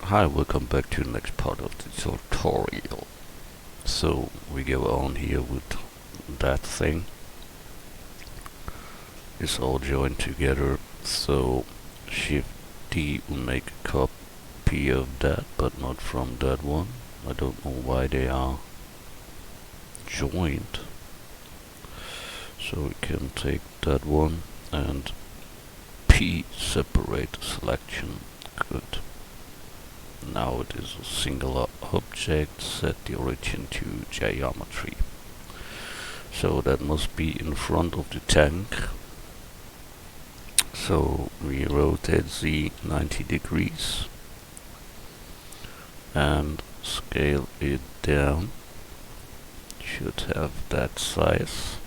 Hi, welcome back to the next part of the tutorial. So we go on here with that thing. It's all joined together. So Shift D will make a copy of that, but not from that one. I don't know why they are joined. So we can take that one and P separate the selection. Good. Now it is a singular object, set the origin to geometry. So that must be in front of the tank. So we rotate Z 90 degrees and scale it down. Should have that size.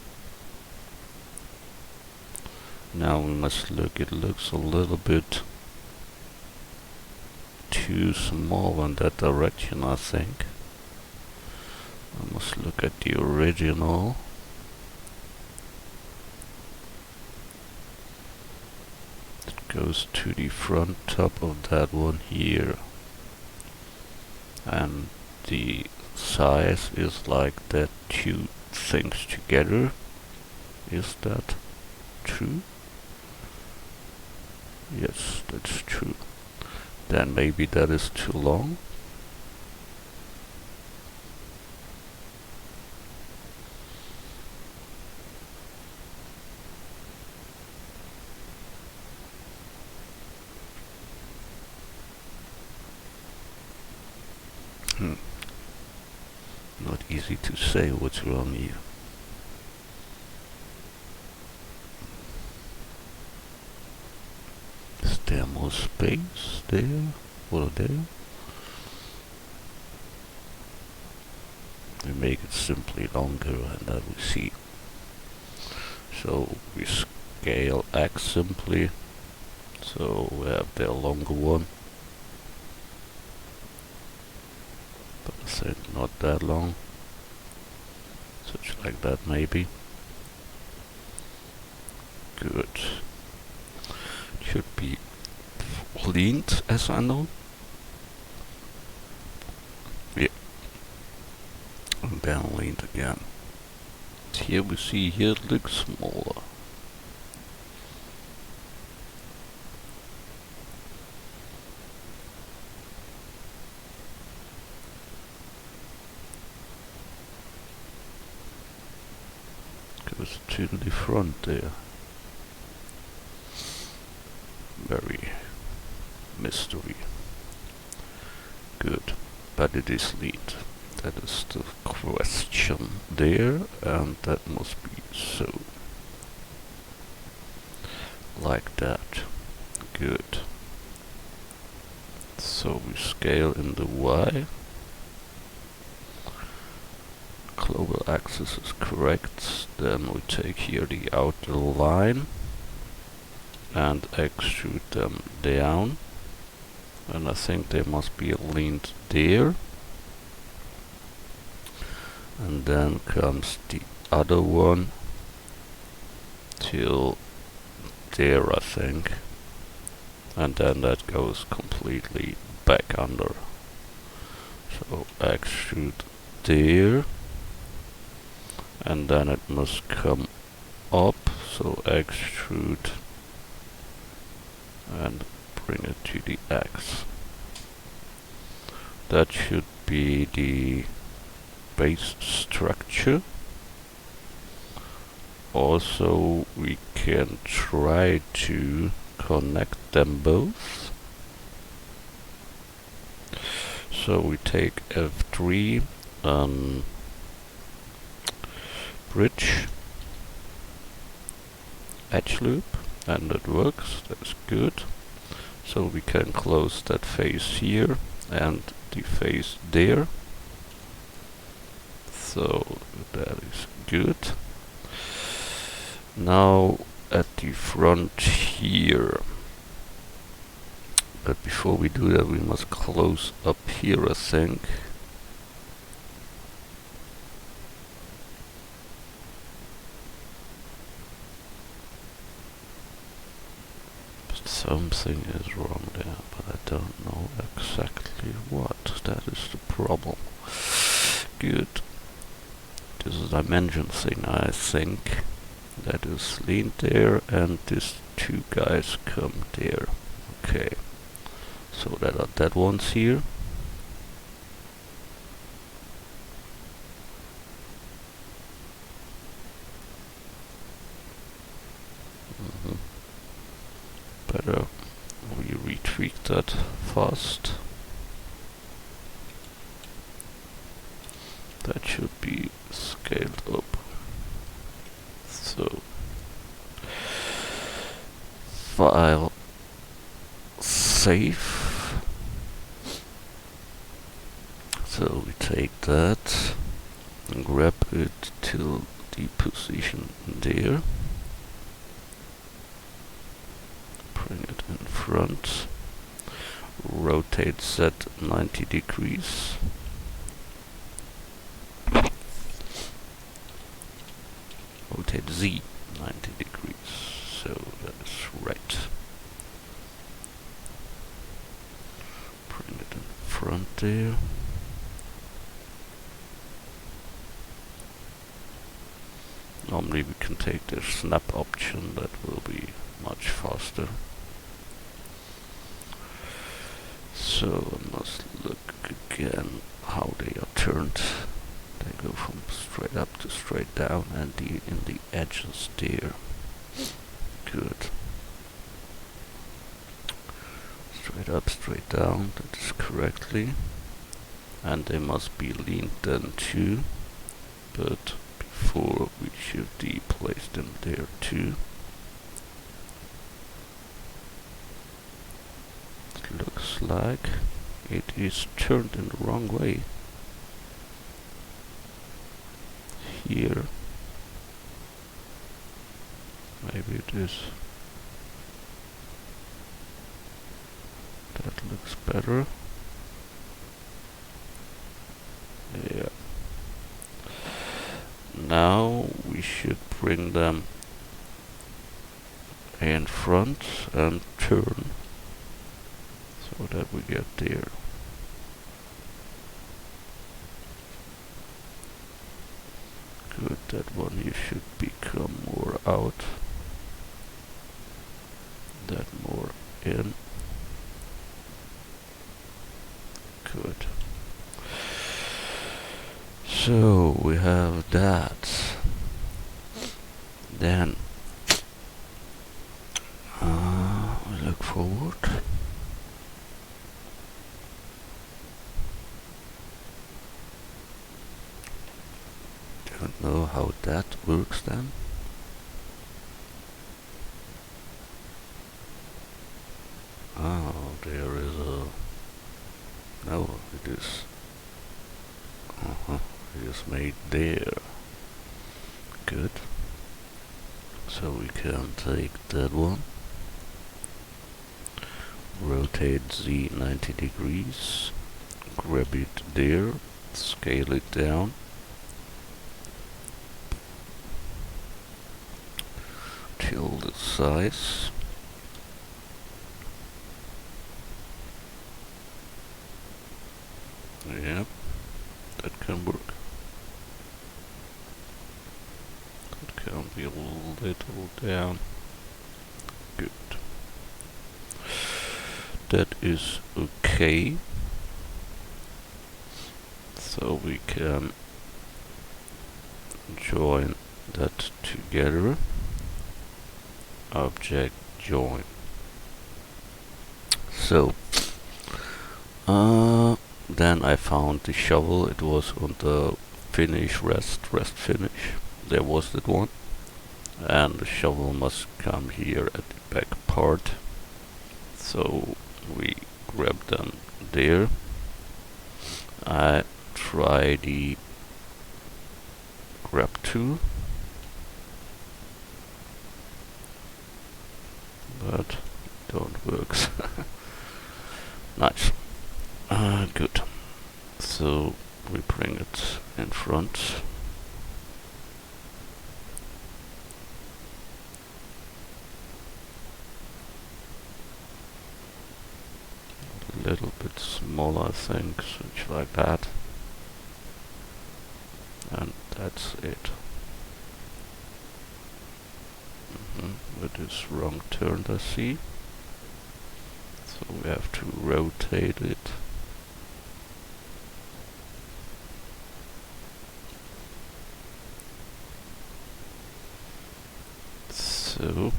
Now we must look, it looks a little bit too small in that direction, I think. I must look at the original. It goes to the front top of that one here. And the size is like that, two things together. Is that true? Yes, that's true. Then maybe that is too long. Not easy to say what's wrong here. Is there more space there or there? We make it simply longer and then we see. So we scale X simply. So we have the longer one. But I think not that long. Such like that maybe. Good. Should be leaned as I know. Yeah. And then leaned again. Here we see here it looks smaller. Goes to the front there. Very mystery. Good, but it is lead. That is the question there, and that must be so. Like that. Good. So we scale in the Y. Global axis is correct. Then we take here the outer line and extrude them down. And I think they must be leaned there. And then comes the other one till there, I think. And then that goes completely back under. So extrude there. And then it must come up. So extrude and bring it to the X. That should be the base structure. Also we can try to connect them both. So we take F3 bridge edge loop, and it works. That's good. So we can close that face here and the face there. So that is good. Now at the front here. But before we do that we must close up here, I think. Something is wrong there, but I don't know exactly. exactly what. That is the problem. Good. This is a dimension thing, I think. That is leaned there, and these two guys come there. Okay. So that are dead ones here. Better we retweak that fast. That should be scaled up. So file, save. So we take that and grab it till the position there. Bring it in front. Rotate Z 90 degrees. Rotate Z 90 degrees. So that is right. Bring it in front there. Normally we can take the snap option, that will be much faster. So I must look again how they are turned. They go from straight up to straight down, and in the edges there. Good. Straight up, straight down, that is correctly. And they must be leaned then too, but before we should place them there too. It looks like it is turned in the wrong way. Here. Maybe it is. That looks better. Yeah. Now we should bring them in front and turn so that we get there. Good, that one you should become more out. That more in. Good. So we have that. Then we look forward. Don't know how that works then. Oh, there is a... No, it is... It is made there. Good. So we can take that one. Rotate Z 90 degrees. Grab it there. Scale it down. Till the size. Yep, that can work. That can be a little down. Good. That is okay. So we can join that together. Object join. So then I found the shovel. It was on the finish rest finish. There was that one, and the shovel must come here at the back part. So we grab them there. I try the grab tool, but don't works. Nice. Good. So we bring it in front. A little bit smaller, I think, switch like that. And that's it. It is wrong turned, I see. So we have to rotate it. So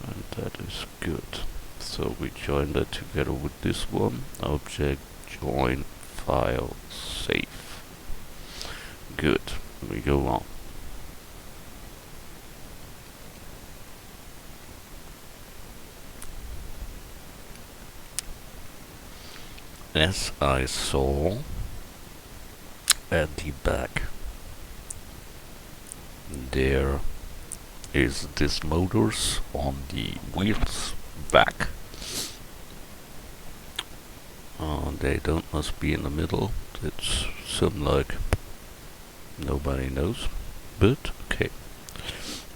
and that is good. So we join that together with this one. Object join file save. Good. We go on. As I saw at the back, there is this motors on the wheels back. They don't must be in the middle. It's some like nobody knows, but okay.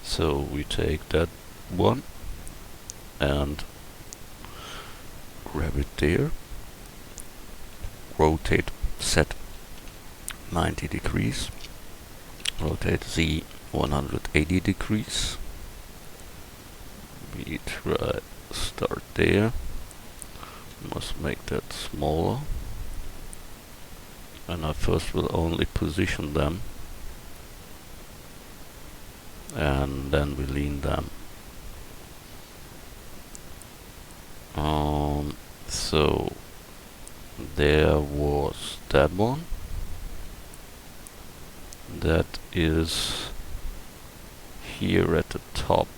So we take that one and grab it there, rotate, set 90 degrees, rotate Z 180 degrees. We try start there. Must make that smaller. And I first will only position them, and then we lean them. So there was that one. That is here at the top,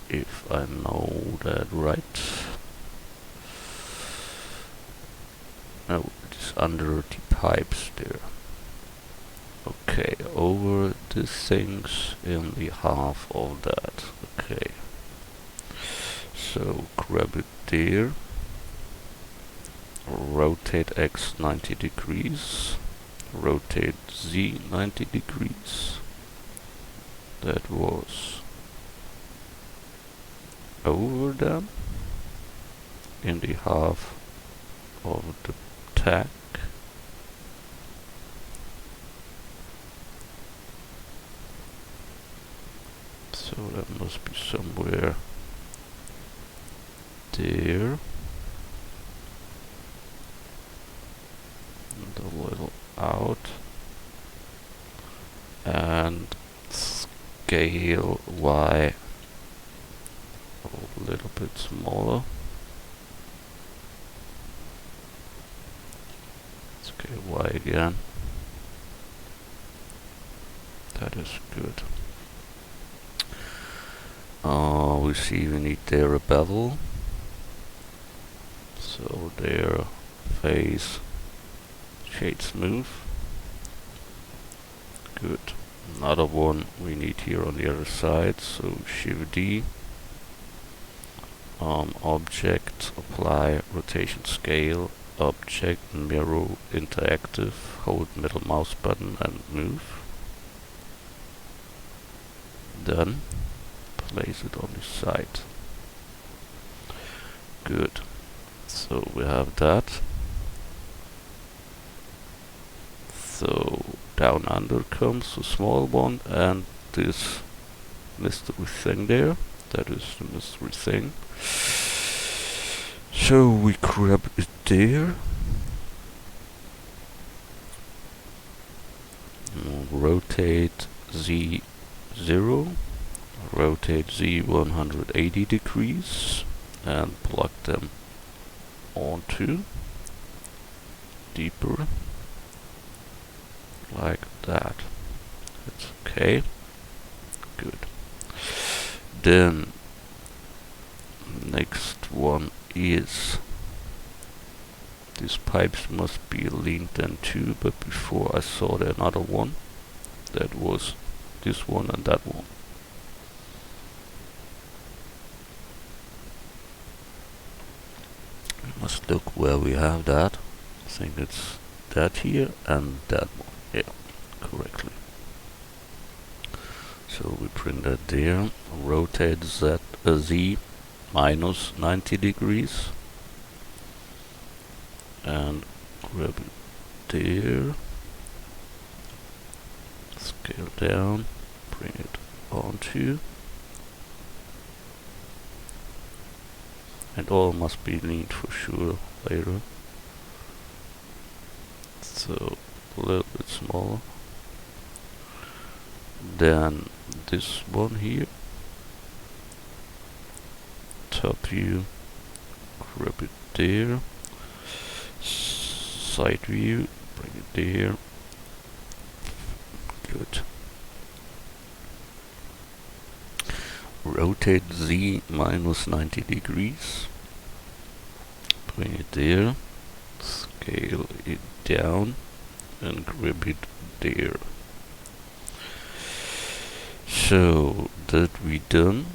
if I know that right. No, it is under the pipes there. Okay, over the things in the half of that. Okay. So grab it there. Rotate X 90 degrees. Rotate Z 90 degrees. That was over them in the half of the tack. So that must be somewhere there. And a little out. And scale Y a little bit smaller. Scale Y again. That is good. We see we need there a bevel. So there, face, shade smooth. Good. Another one we need here on the other side. So Shift D. Object, apply, rotation scale, object, mirror, interactive, hold middle mouse button and move. Done. Place it on the side. Good. So we have that. So down under comes a small one and this mystery thing there. That is the mystery thing. So we grab it there. Rotate Z0. Rotate Z 180 degrees and plug them onto deeper like that. It's okay. Good. Then next one is these pipes must be leaned then too, but before I saw the another one that was this one and that one. Must look where we have that. I think it's that here and that one. Yeah, correctly. So we bring that there, rotate Z minus 90 degrees, and grab it there, scale down, bring it onto, and all must be leaned for sure later. So a little bit smaller. Then this one here, top view, grab it there, side view, bring it there, good. Rotate Z minus 90 degrees, bring it there, scale it down, and grab it there. So that we done.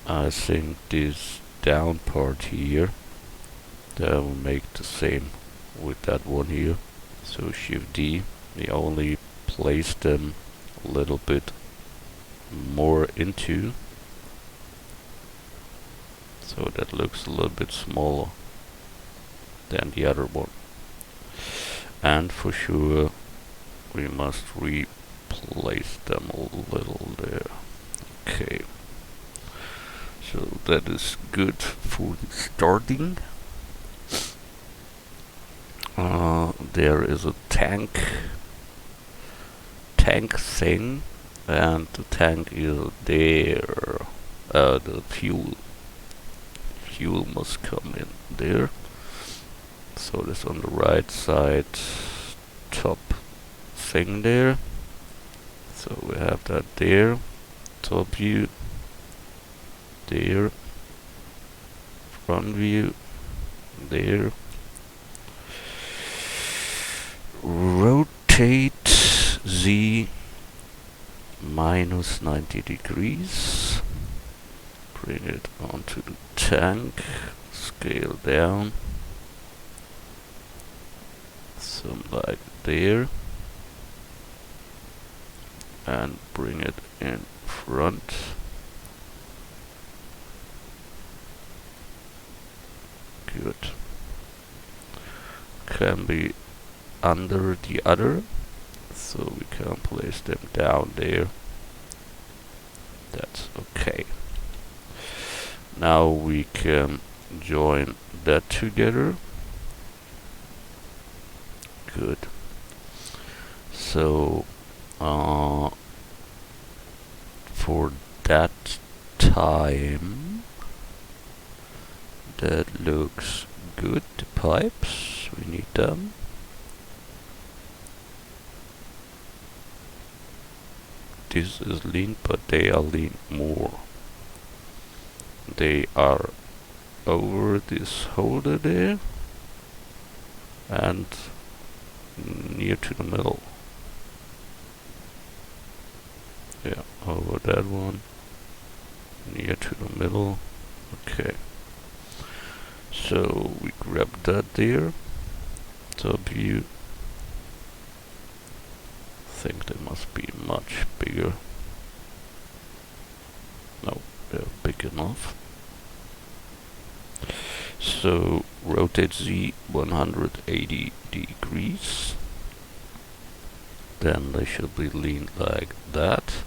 I think this down part here, that will make the same with that one here. So Shift D, we only place them a little bit more into, so that looks a little bit smaller than the other one. And for sure we must replace them a little there. Okay, so that is good for the starting. There is a tank thing, and the tank is there. The fuel must come in there. So that's on the right side, top thing there. So we have that there, top view, there, front view, there. Rotate Z minus 90 degrees, bring it onto the tank, scale down, some like there, and bring it in front. Good. Can be under the other, so we can place them down there. That's okay. Now we can join that together. Good. So for that time, that looks good. The pipes, we need them. This is lean, but they are lean more. They are over this holder there and near to the middle. Yeah, over that one, near to the middle. Okay. So we grab that there, top view. I think they must be much bigger. No, they're big enough. So rotate Z 180 degrees. Then they should be leaned like that.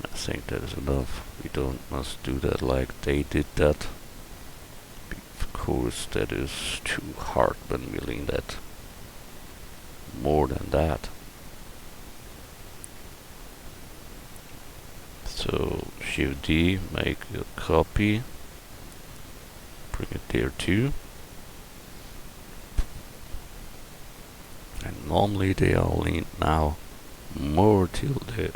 I think that is enough. We don't must do that like they did that. Of course, that is too hard when we lean that more than that. So Shift D, make a copy, bring it there too. And normally they are leaned now more till there.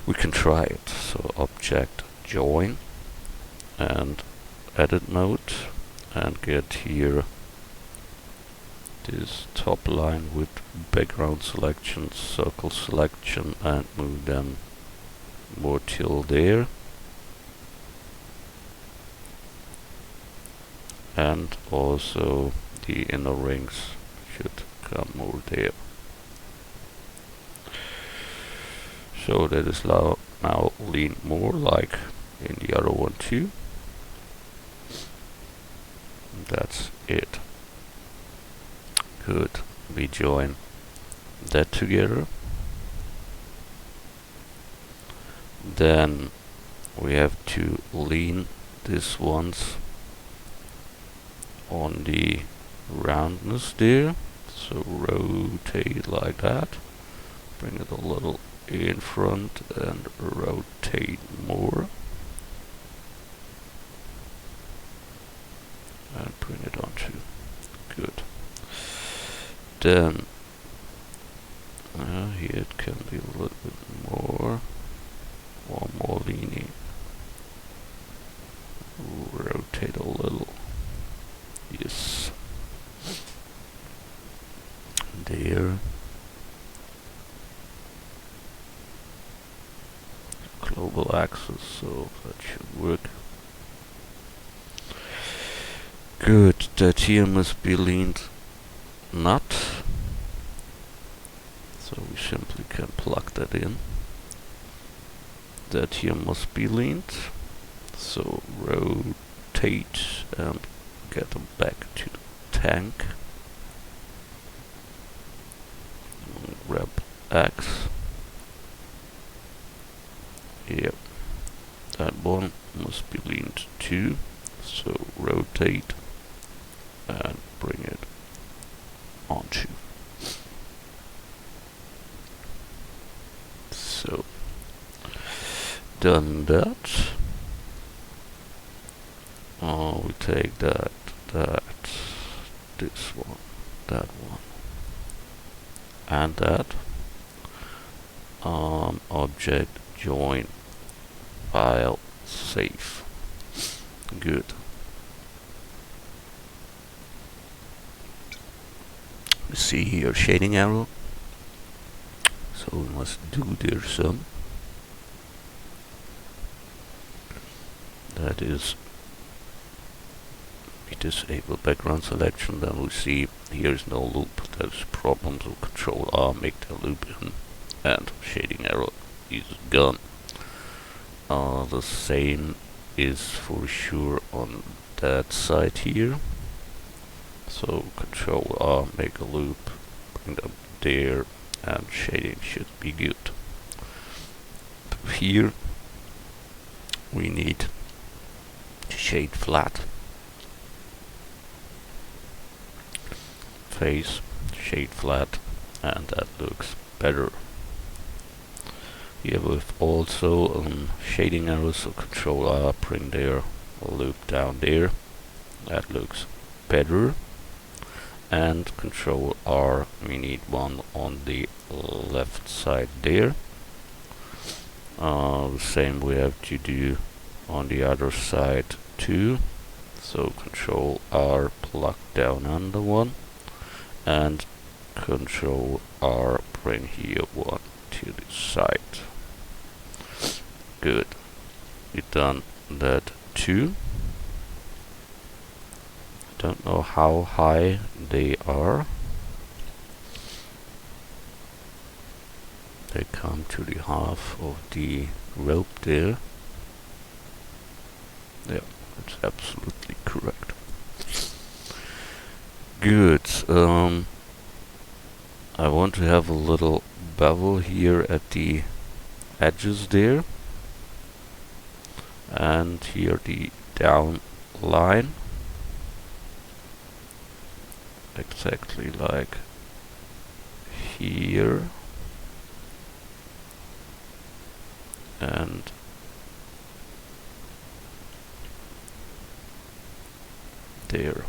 We can try it. So object join and edit mode, and get here this top line with background selection, circle selection, and move them more till there. And also the inner rings should come more there. So that is now lean more like in the other one too. That's it. Good. We join that together. Then we have to lean this once on the roundness there. So rotate like that. Bring it a little in front and rotate more. And bring it onto. Good. Then here it can be a little bit more or more leaning. Rotate a little. Yes. There. Global axis, so that should work. Good, that here must be leaned not. So we simply can plug that in. That here must be leaned. So rotate and get them back to the tank. Grab X. Yep. That one must be leaned too. So rotate and bring it onto. So done that. We take that, this one, that one, and that. Object join file save. Good. You see here shading arrow. So we must do there some. That is, we disable background selection, then we see here is no loop. There's problems with Control R, make the loop in, and shading arrow is gone. The same is for sure on that side here. So Control R, make a loop, bring them there, and shading should be good. Here we need to shade flat. Face, shade flat, and that looks better. Here we've also shading arrows, so Control R, bring there, a loop down there. That looks better. And Control R, we need one on the left side there. The same we have to do on the other side too. So Control R, plug down under one, and Control R, bring here one to the side. Good. We've done that too. Don't know how high they are. They come to the half of the rope there. Yeah, that's absolutely correct. Good. I want to have a little bevel here at the edges there. And here the down line. Exactly like here. And there.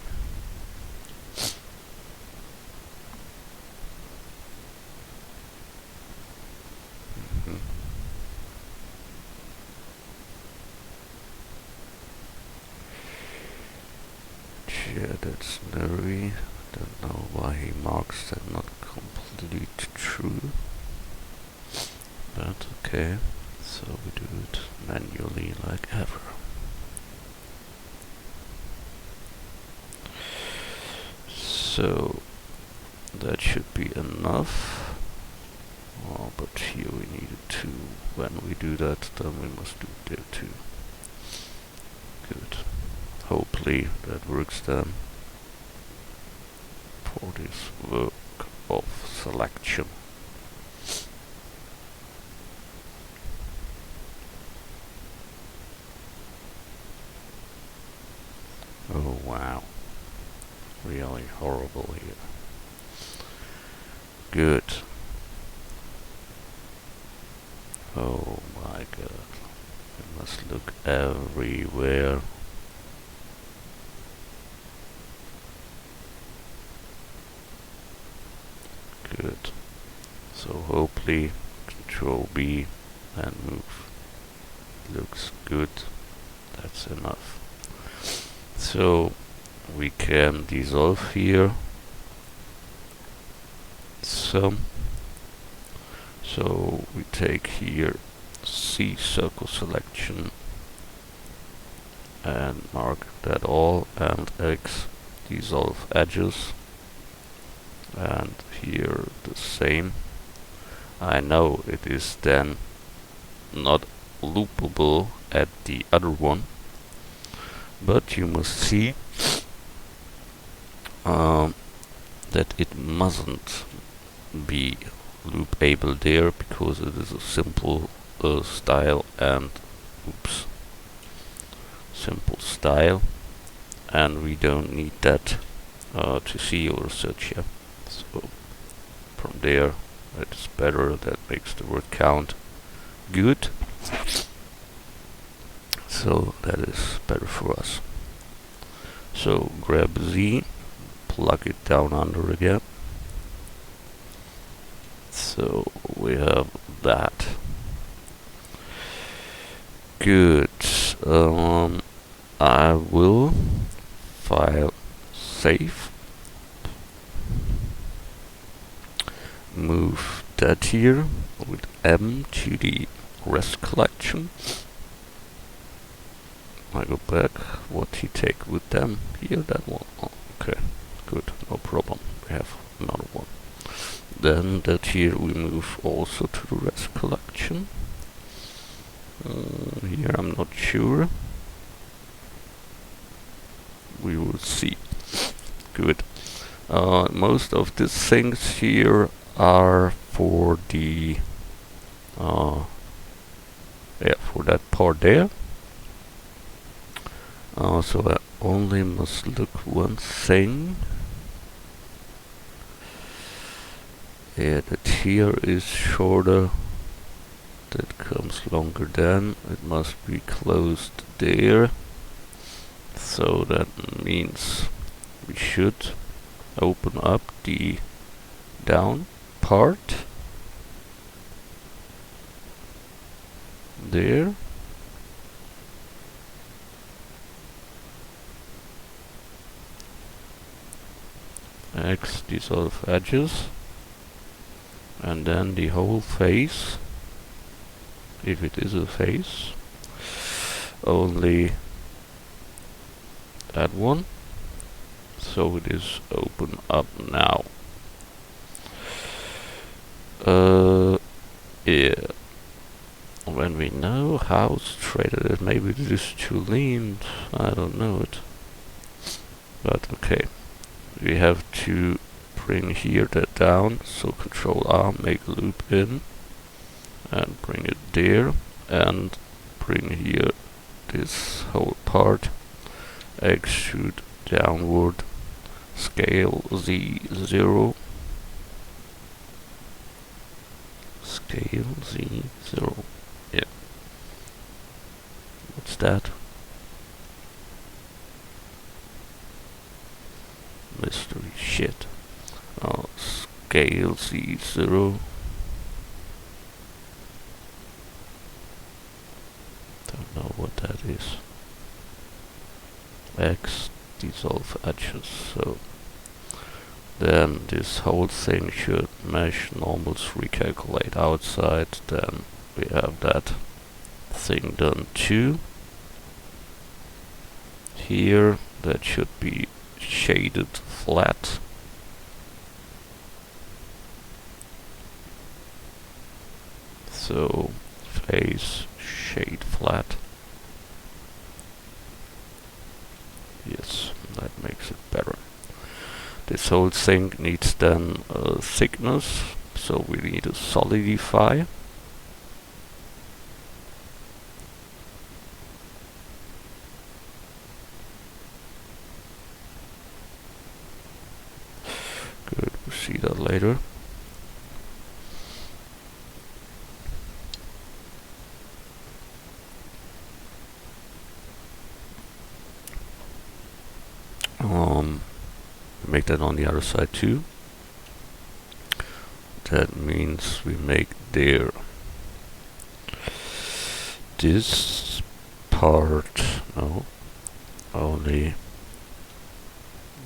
Yeah, that's blurry. Don't know why he marks that not completely true. But okay, so we do it manually like ever. So That should be enough. Oh, but here we needed to. When we do that, then we must do it there too. Good. Hopefully that works then for this work of selection. Oh wow, really horrible here. Good. Oh my god, we must look everywhere. Good. So hopefully Control B and move. Looks good. That's enough. So we can dissolve here some. So we take here C circle selection and mark that all, and X dissolve edges, and here the same. I know it is then not loopable at the other one, but you must see that it mustn't be loopable there, because it is a simple style, and oops, simple style, and we don't need that to see or search here. So from there it's better, that makes the word count good. So that is better for us. So grab Z, plug it down under again. So we have that. Good. I will file save. Move that here with M to the rest collection. I go back. What he take with them here? That one. Oh, okay, good, no problem. We have another one. Then that here we move also to the rest collection. Here I'm not sure. We will see. Good. Most of these things here are for the for that part there. So I only must look one thing. Yeah, that here is shorter. That comes longer than. It must be closed there. So that means we should open up the down part there. X dissolve edges, and then the whole face, if it is a face, only that one. So it is open up now. Yeah. When we know how straight it is, maybe it is too lean, I don't know it. But okay. We have to bring here that down, so Control R, make a loop in, and bring it there, and bring here this whole part, extrude downward, scale Z0, scale Z0, yeah. What's that? Mystery shit. Scale Z0. Don't know what that is. X dissolve edges. So then this whole thing should mesh normals recalculate outside. Then we have that thing done too. Here that should be shaded flat. So face shade flat. Yes, that makes it better. This whole thing needs then thickness, so we need to solidify. Good, we'll see that later. Make that on the other side too. That means we make there this part, no, only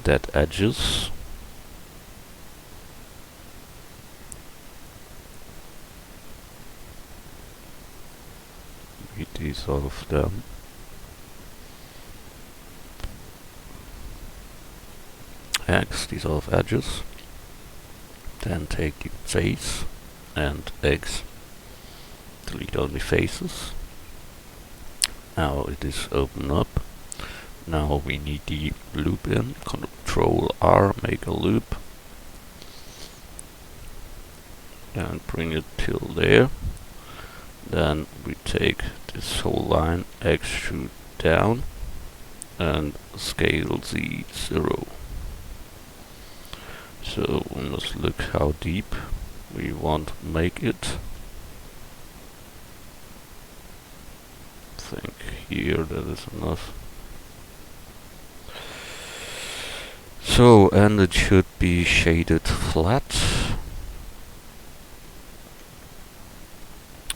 that edges. We dissolve them. X, dissolve edges. Then take the face and X, delete only faces. Now it is open up. Now we need the loop in. Control R, make a loop. And bring it till there. Then we take this whole line, extrude down, and scale Z 0. So we must look how deep we want to make it. I think here that is enough. So, and it should be shaded flat.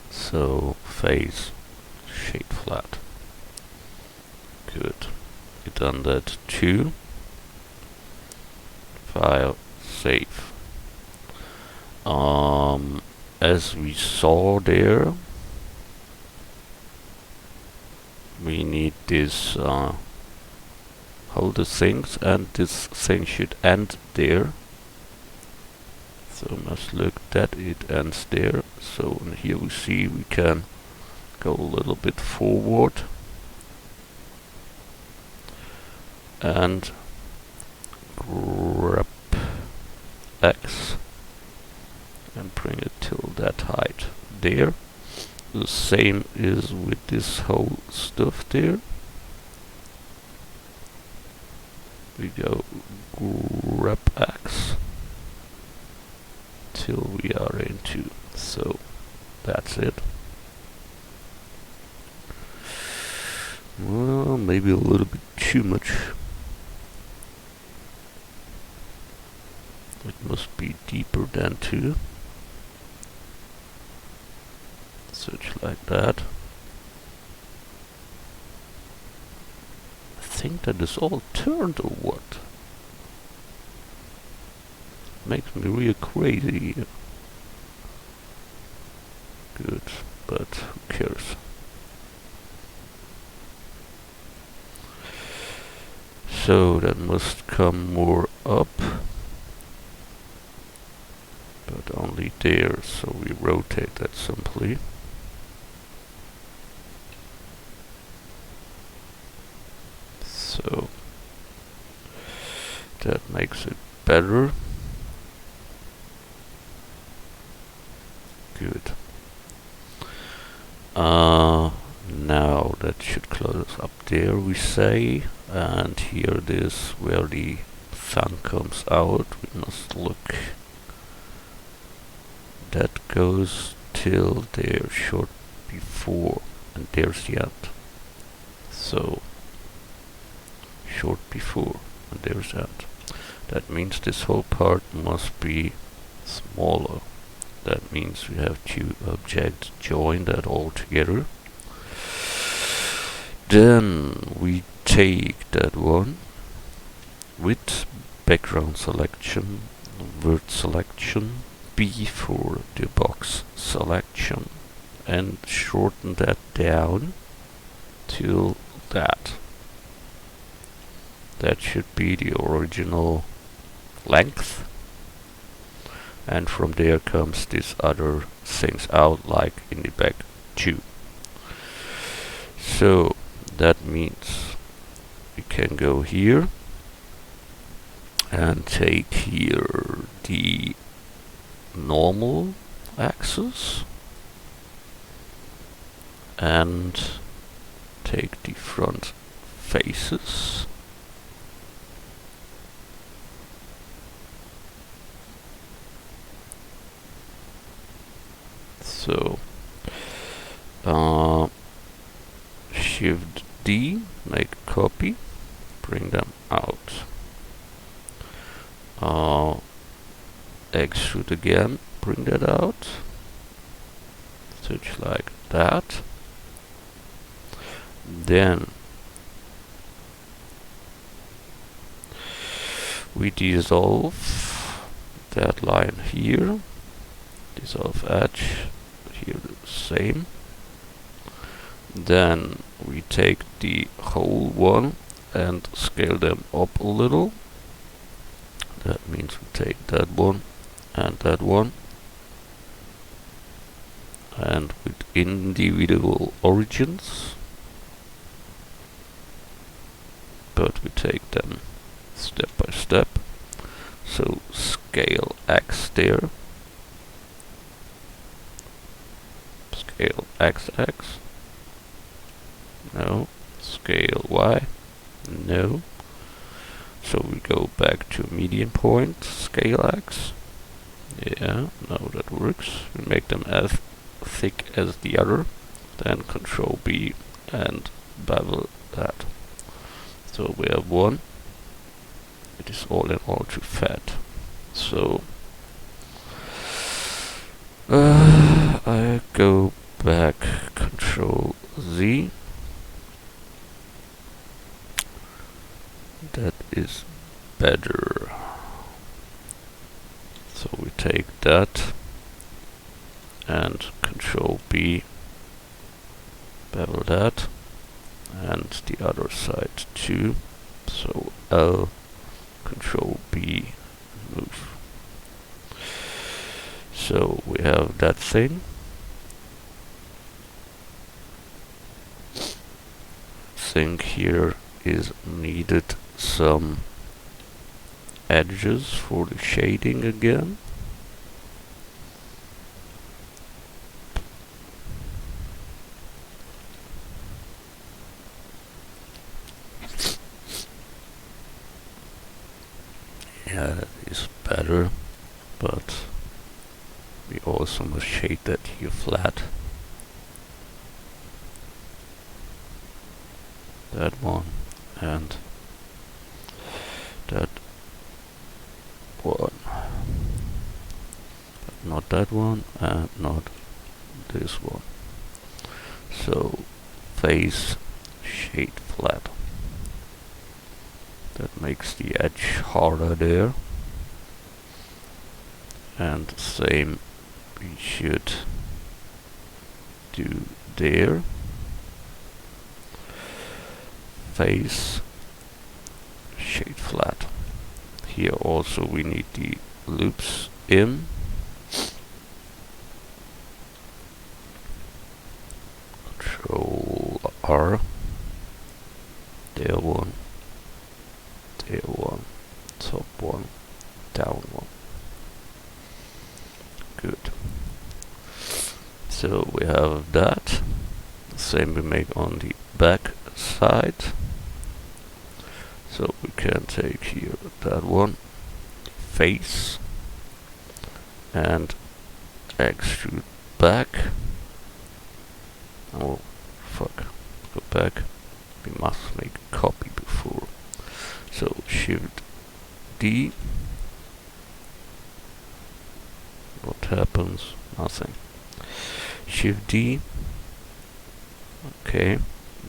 So face shade flat. Good. We done that too. File, save. As we saw there, we need this hold the things, and this thing should end there. So must look that it ends there. So here we see we can go a little bit forward and grab X and bring it till that height there. The same is with this whole stuff there. We go grab X till we are into. So that's it. Well, maybe a little bit too much. It must be deeper than 2. Such like that. I think that is all turned or what? Makes me real crazy. Good, but who cares? So that must come more up. But only there, so we rotate that simply. So that makes it better. Good. Now that should close up there, we say, and here it is where the sun comes out. We must look. That goes till there, short before, and there's the end. So short before, and there's the end. That means this whole part must be smaller. That means we have to object join that all together. Then we take that one with background selection, word selection, B for the box selection, and shorten that down till that. That should be the original length. and from there comes this other things out, like in the back too. So that means we can go here and take here the normal axis and take the front faces so Shift D, make a copy, bring them out, extrude again, bring that out, such like that. Then we dissolve that line here, dissolve edge, here the same. Then we take the whole one and scale them up a little. That means we take that one and that one, and with individual origins, but we take them step by step. So scale X there, scale XX, no, scale Y, no. So we go back to median point, scale X, yeah, now that works. We make them as thick as the other, then Control B and bevel that. So we have one. It is all in all too fat. So I go back, Control Z. That is better. So we take that and Control B, bevel that, and the other side too. So L, Control B, move. So we have that thing. Think here is needed some edges for the shading again. Yeah, that is better, but we also must shade that here flat. That one and that one, but not that one and not this one. So face shade flat. That makes the edge harder there, and the same we should do there. Face shade flat. Here also we need the loops in. Control R. There one, top one, down one. Good. So we have that. The same we make on the back side. So we can take here that one, face, and extrude back. Oh fuck, go back. We must make a copy before. So Shift D. What happens? Nothing. Shift D. Okay.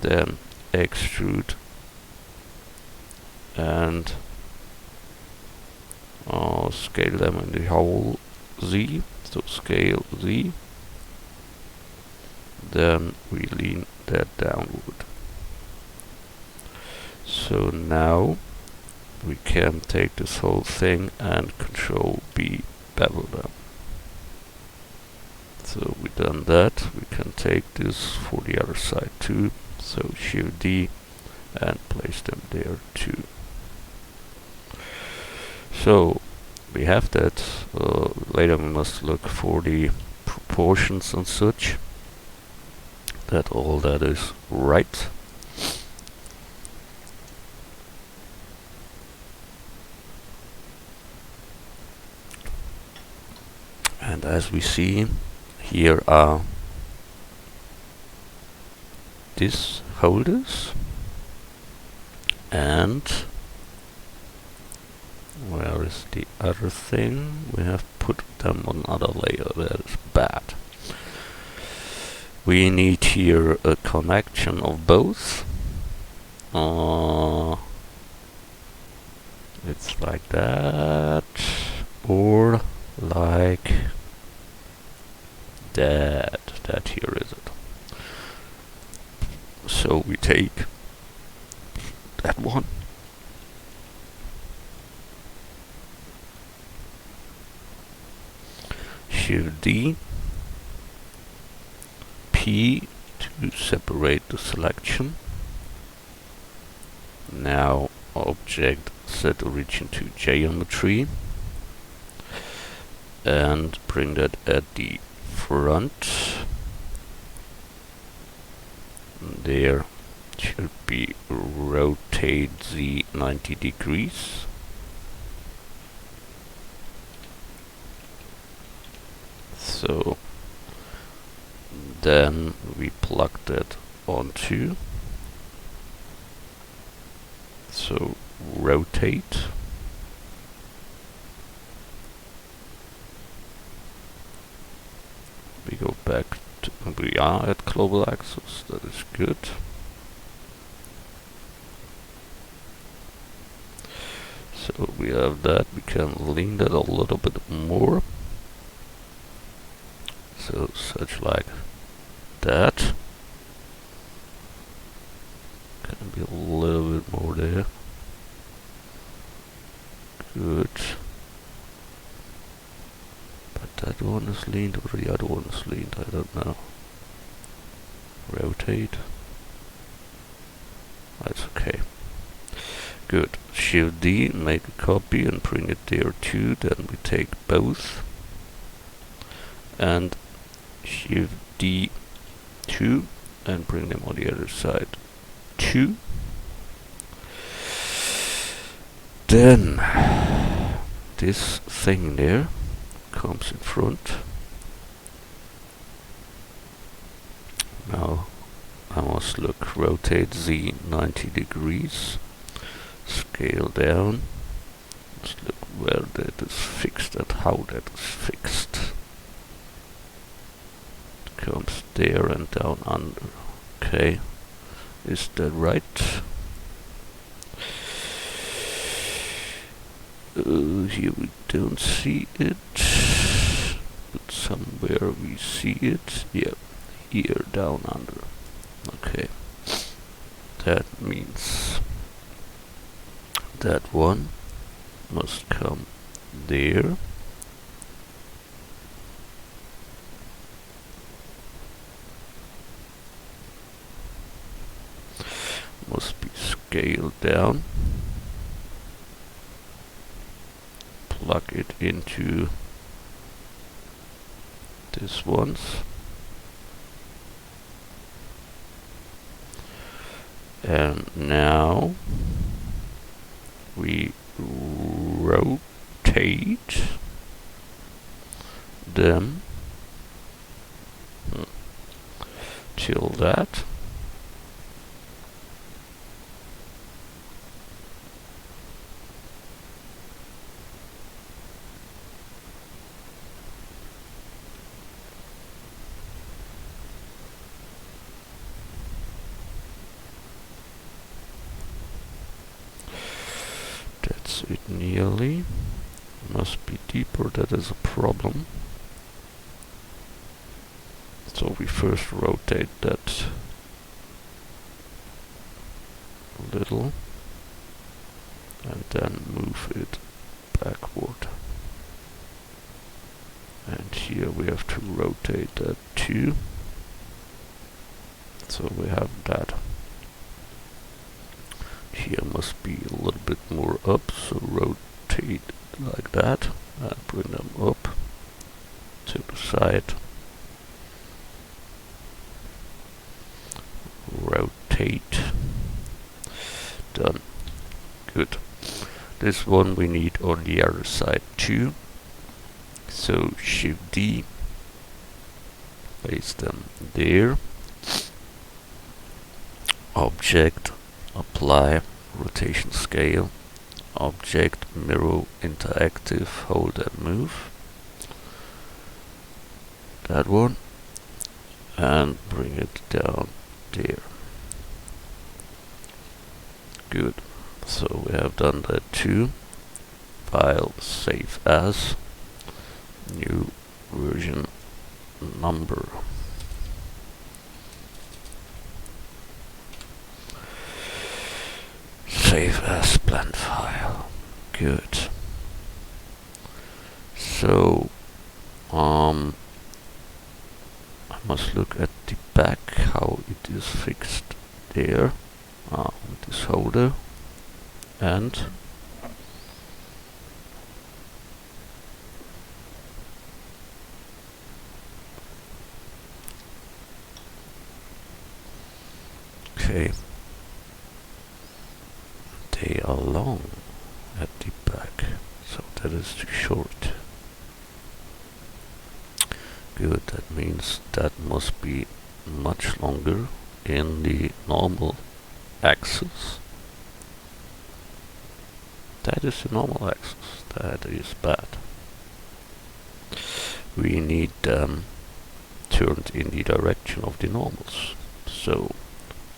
Then extrude and scale them in the whole Z. So scale Z. Then we lean that downward. So now we can take this whole thing and Control B, bevel them. So we done that. We can take this for the other side too. So Shift D and place them there too. So we have that. Later we must look for the proportions and such, that all that is right. And as we see, here are these holders, and where is the other thing? We have put them on another layer. That is bad. We need here a connection of both. It's like that, or like that. That here is it. So we take that one, Shift D, P to separate the selection. Now object set origin to geometry and bring that at the front. There should be rotate Z 90 degrees. So then we plug that onto. So rotate. We go back to, we are at global axis, that is good. So we have that, we can lean that a little bit more. So such like that. Can be a little bit more there. Good. But that one is leaned or the other one is leaned, I don't know. Rotate. That's okay. Good. Shift D, make a copy and bring it there too. Then we take both. And Shift D 2 and bring them on the other side 2. Then this thing there comes in front. Now I must look, rotate Z 90 degrees, scale down, let's look where that is fixed and how that is fixed. It comes there and down under. Okay, is that right? Here we don't see it, but somewhere we see it. Yeah, here down under. Okay, that means that one must come there. Must be scaled down. Plug it into this ones. And now we rotate them till that. That's it nearly. Must be deeper, that is a problem. So we first rotate that a little and then move it backward. So we have that. Here must be a little bit more up, so rotate like that and bring them up to the side. Rotate. Done. Good. This one we need on the other side too. So Shift D, place them there. Object, apply, rotation scale. Object, mirror, interactive, hold and move. That one. And bring it down there. Good. So we have done that too. File, save as, new version number. Save as blend file. Good. So I must look at the back how it is fixed there. With this holder and okay, they are long at the back, so that is too short. Good, that means that must be much longer in the normal axis. That is the normal axis. That is bad. We need them turned in the direction of the normals. So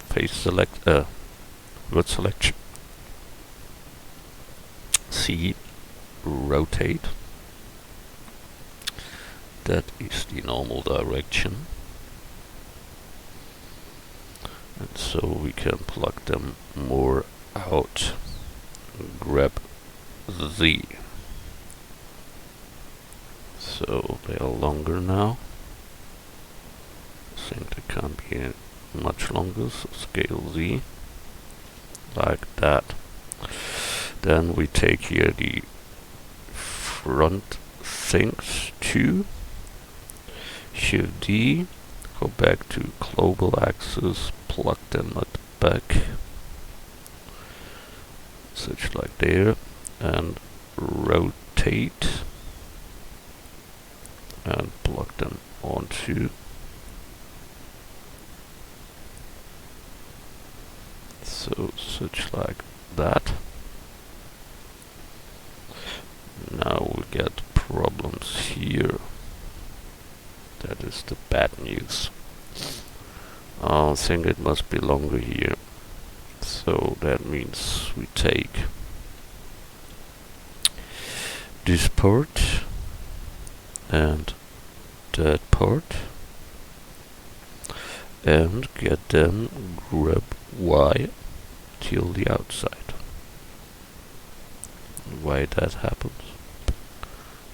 face select, word selection. C, rotate. That is the normal direction. And so we can plug them more out. Grab Z. So they are longer now. I think they can be much longer, so scale Z. Like that. Then we take here the front things too. Shift D. Go back to global axis, plug them at the back, such like there, and rotate, and plug them onto, so such like that. Now we get problems here. That is the bad news. I think it must be longer here. So that means we take this part and that part and get them grab Y till the outside. Why that happens,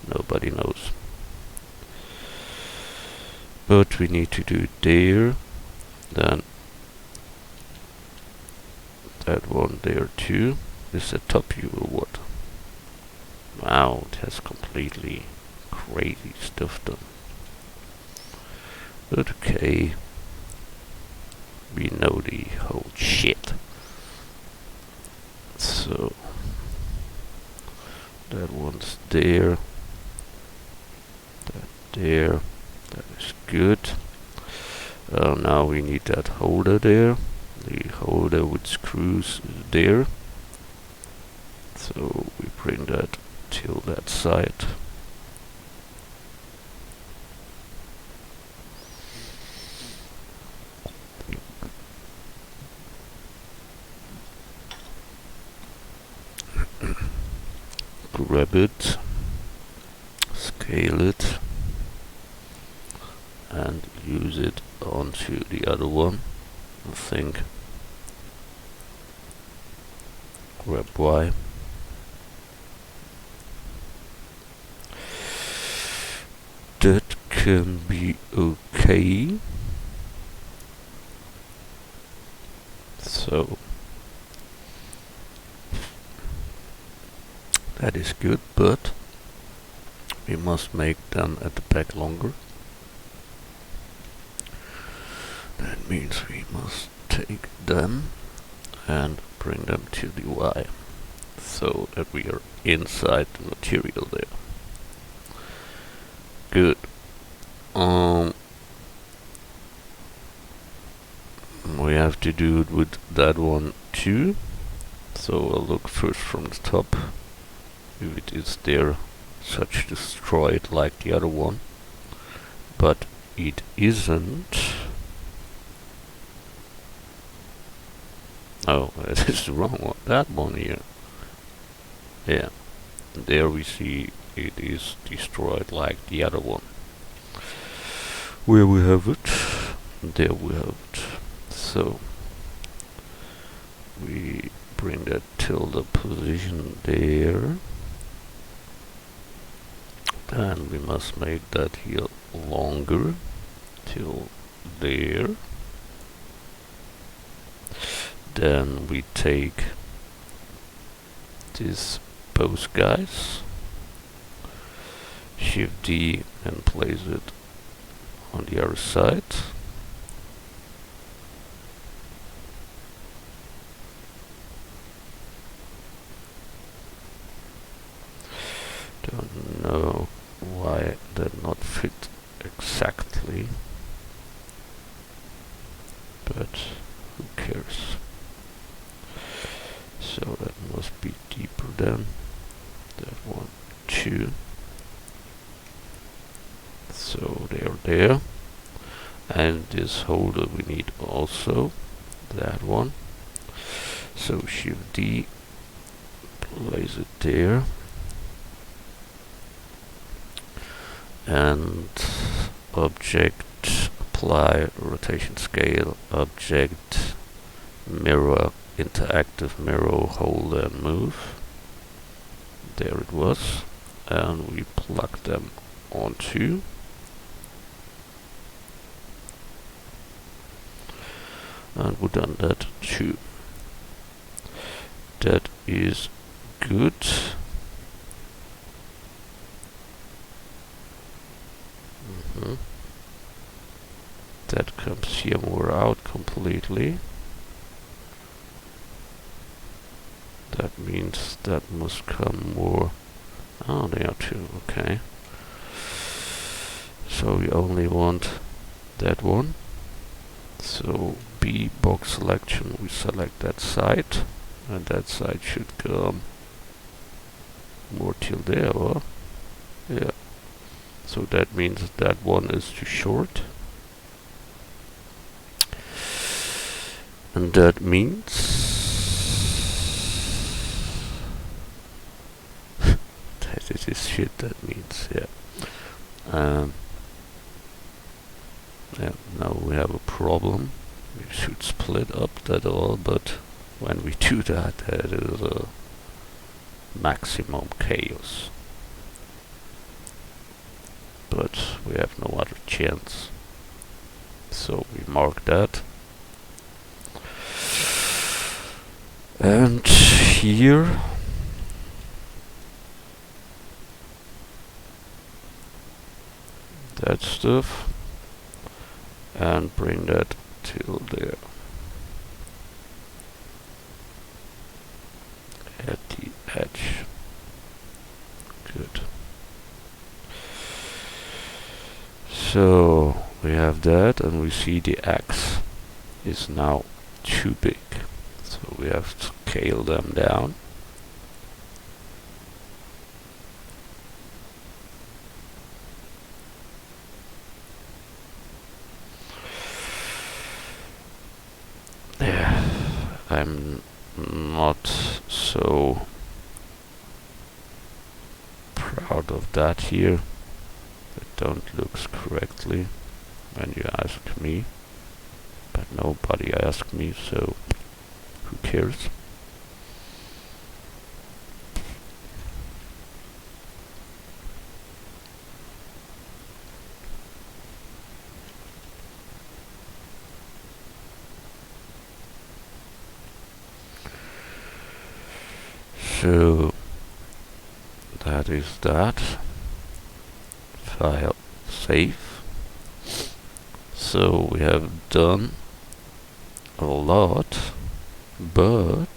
nobody knows. But we need to do it there, then that one there too. Is the top view or what? Wow, it has completely crazy stuff done. But okay, we know the whole shit. So that one's there, that there. That is good. Now we need that holder there. The holder with screws is there. So we bring that till that side. Grab it, scale it, and use it onto the other one. I think. Grab Y. That can be okay. So that is good, but we must make them at the back longer. That means we must take them and bring them to the Y, so that we are inside the material there. Good. We have to do it with that one too. So I'll look first from the top if it is there, such destroyed like the other one, but it isn't. Oh, that is the wrong one. That one here. Yeah. There we see it is destroyed like the other one. Where we have it. There we have it. So we bring that till the position there. Then we must make that here longer till there. Then we take this both guys, Shift D and place it on the other side. Don't know why that not fit exactly, but who cares? So that must be deeper than that one too. So they are there, and this holder we need also that one. So Shift D, place it there, and object apply rotation scale, object mirror, interactive mirror, hold and move. There it was, and we plug them onto. And we've done that too. That is good. That comes here more out completely. That means that must come more. Oh, there too. Okay. So we only want that one. So B box selection, we select that side, and that side should come more till there, or yeah. So that means that one is too short, and that means that it is shit. That means yeah. Yeah, now we have a problem. We should split up that all, but when we do that, that is a maximum chaos. But we have no other chance. So we mark that. And here that stuff, and bring that till there at the edge. Good. So we have that, and we see the X is now too big, so we have to scale them down. Yeah, I'm not so proud of that here. It don't looks correctly when you ask me, but nobody asked me, so who cares? So that is that. File save. So we have done a lot, but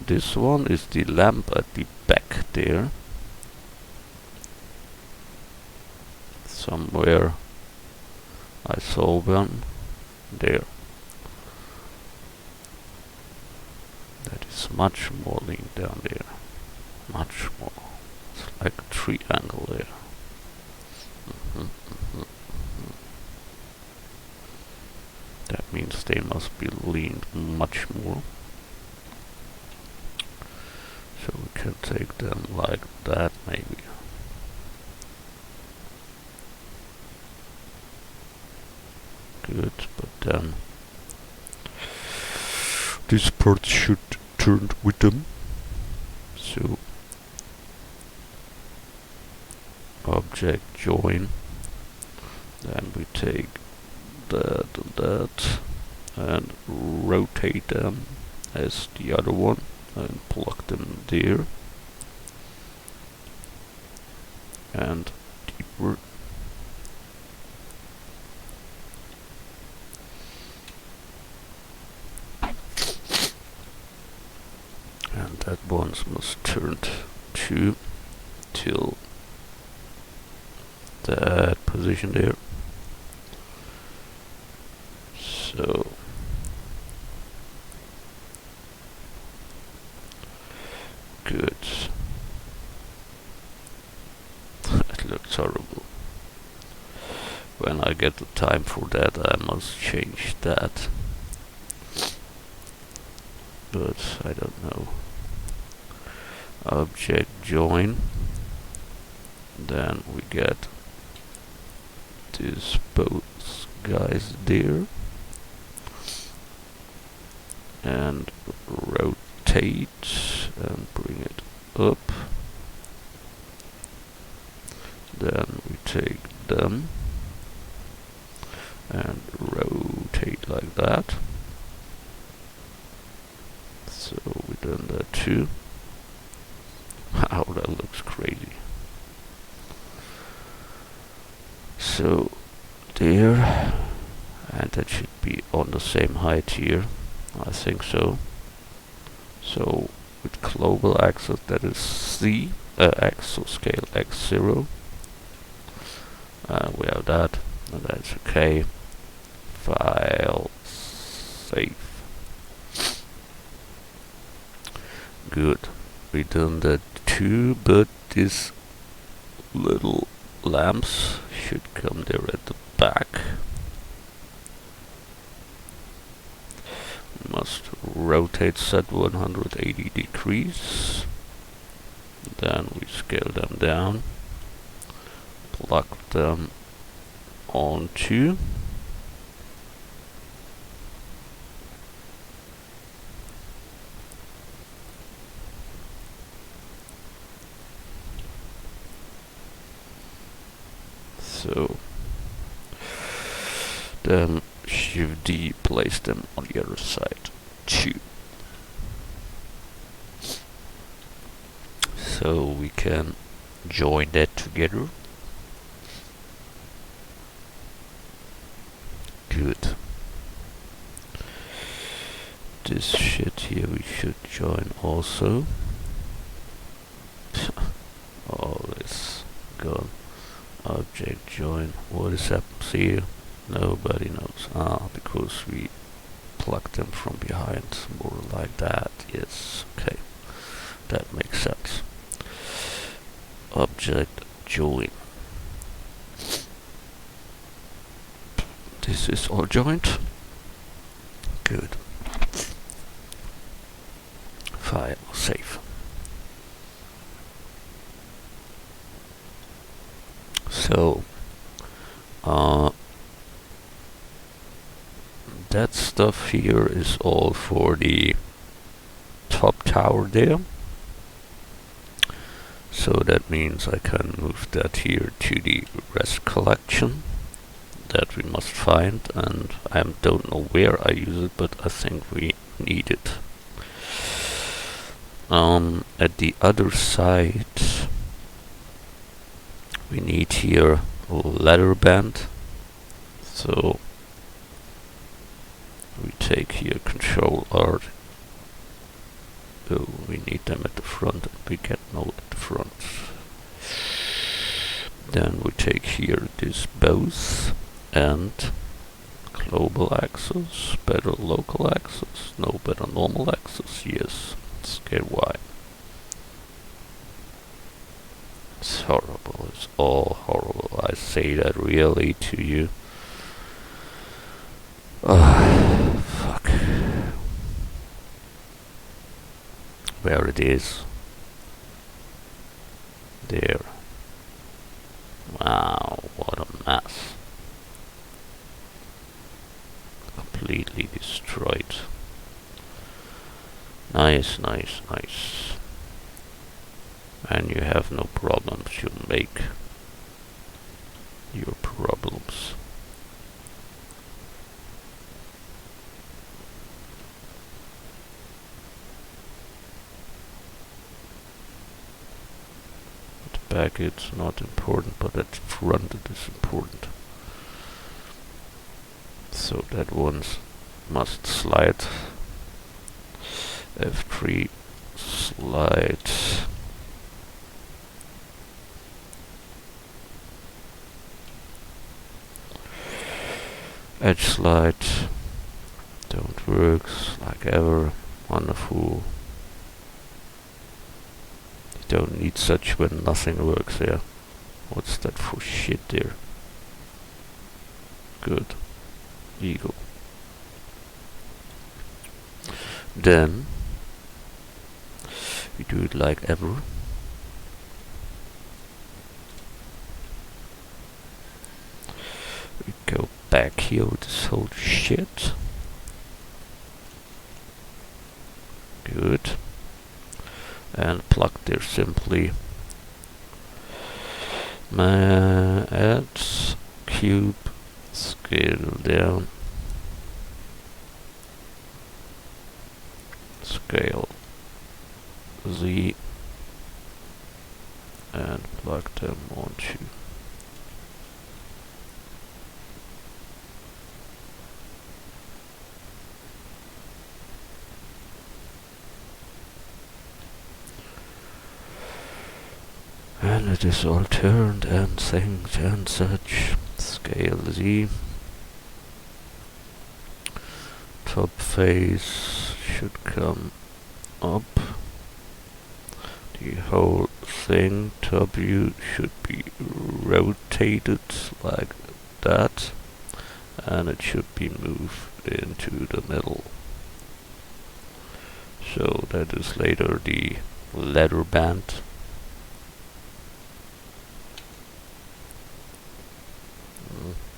this one is the lamp at the back there. Somewhere I saw one there. That is much more lean down there. Much more. It's like a triangle there. That means they must be leaned much more. So we can take them like that maybe. Good, but then this part should turn with them. So object join, then we take that and that and rotate them as the other one and plug them there and deeper. And that one must turn to till that position there. So good. It looks horrible. When I get the time for that, I must change that. But I don't know. Object join. Then we get these both guys there. And rotate and bring it up. Then we take them and rotate like that. So we done that too. Wow, that looks crazy. So there, and that should be on the same height here. I think so. So with global axis, that is C, axis scale x0. We have that, and that's okay. File save. Good. We done that too, but these little lamps should come there at the back. Must rotate set 180 degrees. Then we scale them down, plug them onto. So then Shift D, place them on the other side too. So we can join that together. Good. This shit here we should join also. All this gone. Object join. What is happens here? Nobody knows. Because we plug them from behind, more like that. Yes, okay, that makes sense. Object join. This is all joined. Good. File save. So that stuff here is all for the top tower there. So that means I can move that here to the rest collection that we must find, and I don't know where I use it, but I think we need it. At the other side, we need here a ladder band. So we take here Control R. Oh, we need them at the front, and we get no at the front. Then we take here this both and global axis, better local axis, no better normal axis, yes, scale Y. It's horrible, it's all horrible, I say that really to you. Fuck. Where it is. There. Wow, what a mess. Completely destroyed. Nice, nice, nice. And you have no problems, you make your problems. The back it's not important, but at the front it is important. So that one must slide. F3 slide. Edge slide. Don't work like ever. Wonderful. You don't need such when nothing works there. What's that for shit there? Good. Eagle. Then we do it like ever. We go back here with this whole shit. Good. And plug there simply. Add cube, scale down. Scale Z and plug them onto and it is all turned and things and such. Scale Z. Top face should come up. The whole thing, top view, should be rotated like that, and it should be moved into the middle. So that is later the ladder band.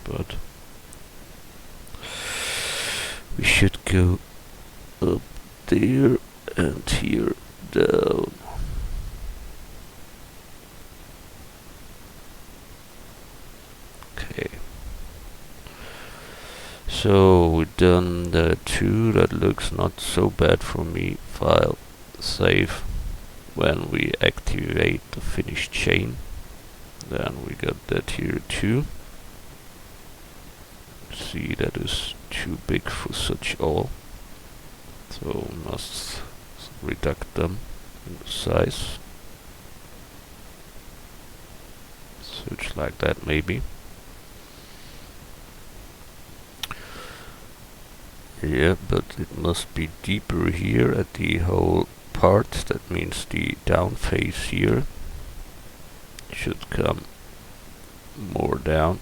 But we should go up there and here down. Okay. So we've done the two. That looks not so bad for me. File, save. When we activate the finish chain, then we got that here too. See, that is too big for such all, so must reduce them in the size. Such like that maybe. Yeah, but it must be deeper here at the whole part. That means the down face here should come more down.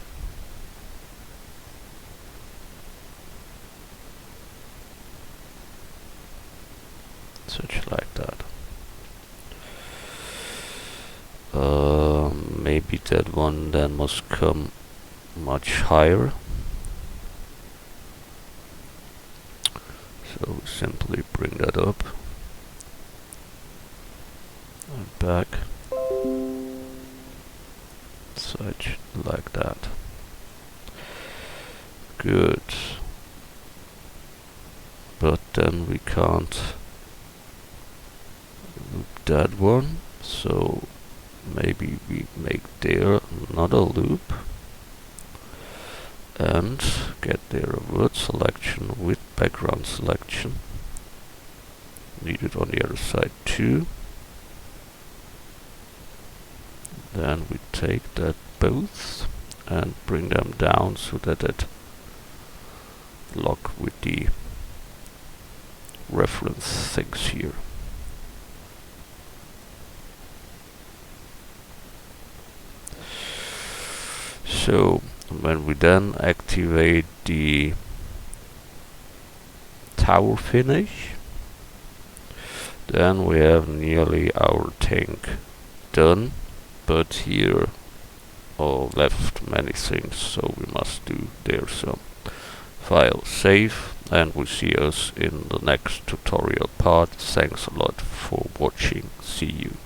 Such like that. Maybe that one then must come much higher. So simply bring that up and back. Such like that. Good. But then we can't that one, so maybe we make there another loop and get there a word selection with background selection. Need it on the other side too. Then we take that both and bring them down so that it lock with the reference things here. So when we then activate the tower finish, then we have nearly our tank done, but here are left many things, so we must do there some. File save, and we'll see us in the next tutorial part. Thanks a lot for watching. See you.